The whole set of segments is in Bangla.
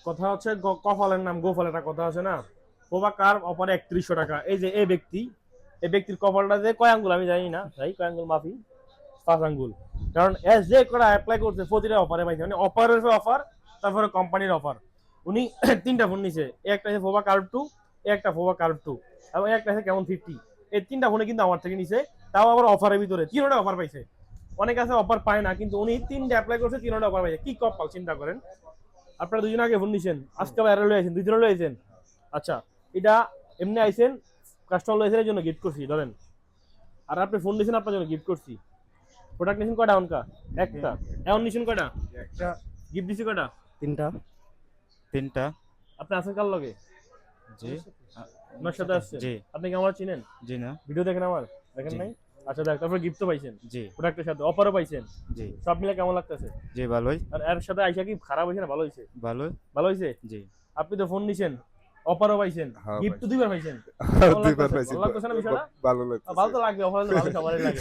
কথা হচ্ছে কপালের নাম গোপাল, একটা কথা আছে না, প্রভাকার অপরে 3100 টাকা। এই যে এই ব্যক্তির কপালটা যে কয় আঙ্গুল আমি জানি না ভাই, কয় আঙ্গুল মাফি, 5 আঙ্গুল। কারণ এস যে করা অ্যাপ্লাই করছে প্রতিটা অফারে পাইছে, মানে অফারের অফার, তারপরে কোম্পানির অফার। উনি তিনটা ফোন নিছে, একটা আছে ফোবা কার্ভ 2, একটা ফোবা কার্ভ 2 এবং একটা আছে কেমন 50। এই তিনটা ফোনে কিন্তু আমার থেকে নিছে, তাও আবার অফারের ভিতরে, তিনটা অফার পাইছে। অনেক আছে অফার পায় না, কিন্তু উনি তিনটা অ্যাপ্লাই করছে, তিনটা অফার পাইছে। কি কপাল চিন্তা করেন। আপনারা দুজন আগে ফোন নিছেন, আজকে আবার লয়ে আছেন, দুইজন লয়ে আছেন। আচ্ছা, এটা এমনি আইছেন, কাস্টমার লয়েছেন এর জন্য গিফট করছি ধরেন, আর আপনি ফোন নিছেন আপনার জন্য গিফট করছি। প্রোডাক্ট নিছেন কয়টা অনকা? একটা। এখন নিছেন কয়টা? একটা। গিফট দিছি কয়টা? তিনটা। তিনটা। আপনি আছেন কার লগে? জি। আমার সাথে আসছেন। জি। আপনি কি আমার চিনেন? জি না। ভিডিও দেখেন আমার? দেখেন জি। নাই? আচ্ছা দেখ, তারপর গিফটও পাইছেন, জি। প্রোডাক্টের সাথে অফারও পাইছেন। জি। সব মিলে কেমন লাগতেছে? জি ভালোই। আর এর সাথে আইসা কি খারাপ হয়েছে না ভালো হয়েছে? ভালোই। ভালো হয়েছে। জি। আপনি তো ফোন নিছেন, অফারও পাইছেন, হ্যাঁ গিফট তো দুইবার পাইছেন। দুইবার পাইছি। ভালো লাগতেছে না বিষয়টা? ভালো লাগছে। ভালো তো লাগবে, অফার হলে ভালো সবারই লাগে।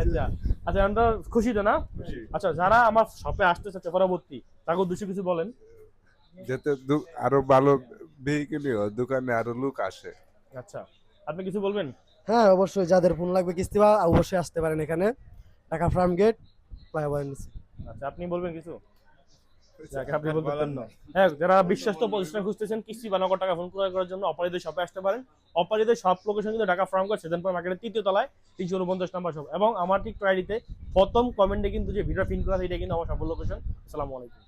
আচ্ছা আচ্ছা, আমরা খুশি তো না? আচ্ছা, যারা আমার শপে আসতে চাচ্ছে পরবর্তী, তাকে উদ্দেশ্যে কিছু বলেন। যাতে আরো ভালো ভেহিকেলই হয়, দোকানে আরো লোক আসে। আচ্ছা, আপনি কিছু বলবেন? হ্যাঁ অবশ্যই, যাদের ফোন লাগবে কিস্তি বা অবশ্যই আসতে পারেন এখানে, ঢাকা ফার্ম গেট ফ্লাইওভার নিচে। আচ্ছা, আপনি বলবেন কিছু? যাকে আপনি বলতেন না। হ্যাঁ, যারা বিশ্বস্ত প্রতিষ্ঠান খুঁজতেছেন কিস্তি বা নগদ টাকা ফোন ক্রয় করার জন্য অপরাধীদের শপে আসতে পারেন। অপরাধীদের সব লোকেশন কিন্তু ঢাকা ফার্ম গেট সেদিনপুর মার্কেটের 3য় তলায় 349 নম্বর শপ। এবং আমার ঠিক আইডিতে প্রথম কমেন্টে কিন্তু যে ভিডিও পিন করা আছে, এটা কিন্তু আমার সফল লোকেশন। আসসালামু আলাইকুম।